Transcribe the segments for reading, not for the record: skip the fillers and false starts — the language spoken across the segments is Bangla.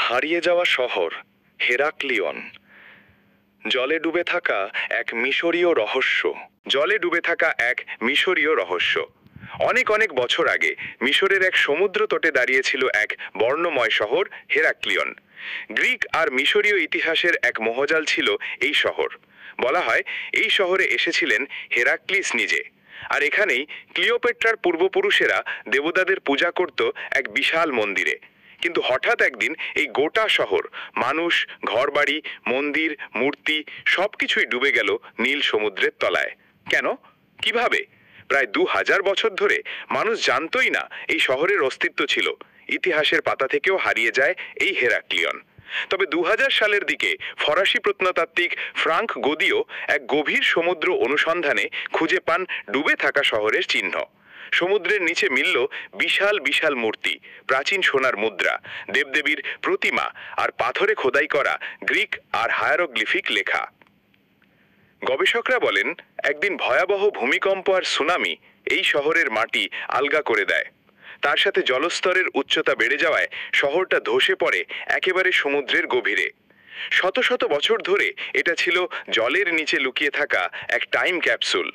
হারিয়ে যাওয়া শহর হেরাক্লিয়ন। জলে ডুবে থাকা এক মিশরীয় রহস্য। অনেক অনেক বছর আগে মিশরের এক সমুদ্র তটে দাঁড়িয়েছিল এক বর্ণময় শহর হেরাক্লিয়ন। গ্রিক আর মিশরীয় ইতিহাসের এক মোহজাল ছিল এই শহর। বলা হয় এই শহরে এসেছিলেন হেরাক্লিস নিজে, আর এখানেই ক্লিওপেট্রার পূর্বপুরুষেরা দেবতাদের পূজা করত এক বিশাল মন্দিরে। কিন্তু হঠাৎ একদিন এই গোটা শহর, মানুষ, ঘরবাড়ি, মন্দির, মূর্তি সবকিছুই ডুবে গেল নীল সমুদ্রের তলায়। কেন? কিভাবে? প্রায় 2000 বছর ধরে মানুষ জানতই না এই শহরের অস্তিত্ব ছিল। ইতিহাসের পাতা থেকেও হারিয়ে যায় এই হেরাক্লিয়ন। তবে 2000 সালের দিকে ফরাসি প্রত্নতাত্ত্বিক ফ্রাঙ্ক গোদিও এক গভীর সমুদ্র অনুসন্ধানে খুঁজে পান ডুবে থাকা শহরের চিহ্ন। সমুদ্রের নিচে মিলল বিশাল বিশাল মূর্তি, প্রাচীন সোনার মুদ্রা, দেবদেবীর প্রতিমা আর পাথরে খোদাই করা গ্রিক আর হায়ারোগ্লিফিক লেখা। গবেষকরা বলেন একদিন ভয়াবহ ভূমিকম্প আর সুনামি এই শহরের মাটি আলগা করে দেয়। তার সাথে জলস্তরের উচ্চতা বেড়ে যাওয়ায় শহরটা ধসে পড়ে একেবারে সমুদ্রের গভীরে। শত শত বছর ধরে এটা ছিল জলের নিচে লুকিয়ে থাকা এক টাইম ক্যাপসুল।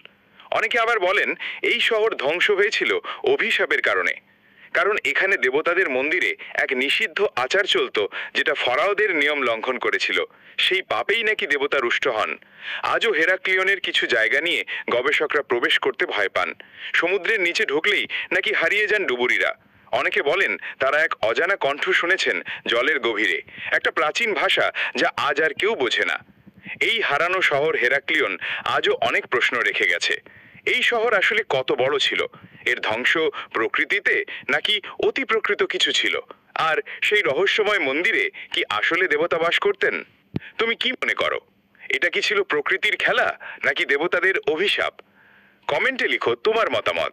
অনেকে আবার বলেন এই শহর ধ্বংস হয়েছিল অভিশাপের কারণে। কারণ এখানে দেবতাদের মন্দিরে এক নিষিদ্ধ আচার চলত, যেটা ফরাওদের নিয়ম লঙ্ঘন করেছিল। সেই পাপেই নাকি দেবতা রুষ্ট হন। আজও হেরাক্লিয়নের কিছু জায়গা নিয়ে গবেষকরা প্রবেশ করতে ভয় পান। সমুদ্রের নিচে ঢুকলেই নাকি হারিয়ে যান ডুবুরিরা। অনেকে বলেন তারা এক অজানা কণ্ঠ শুনেছেন জলের গভীরে, একটা প্রাচীন ভাষা যা আজ আর কেউ বোঝে না। এই হারানো শহর হেরাক্লিয়ন আজও অনেক প্রশ্ন রেখে গেছে। এই শহর আসলে কত বড় ছিল? এর ধ্বংস প্রকৃতিতে নাকি অতি প্রকৃত কিছু ছিল? আর সেই রহস্যময় মন্দিরে কি আসলে দেবতা বাস করতেন? তুমি কি মনে করো? এটা কি ছিল প্রকৃতির খেলা নাকি দেবতাদের অভিশাপ? কমেন্টে লিখো তোমার মতামত।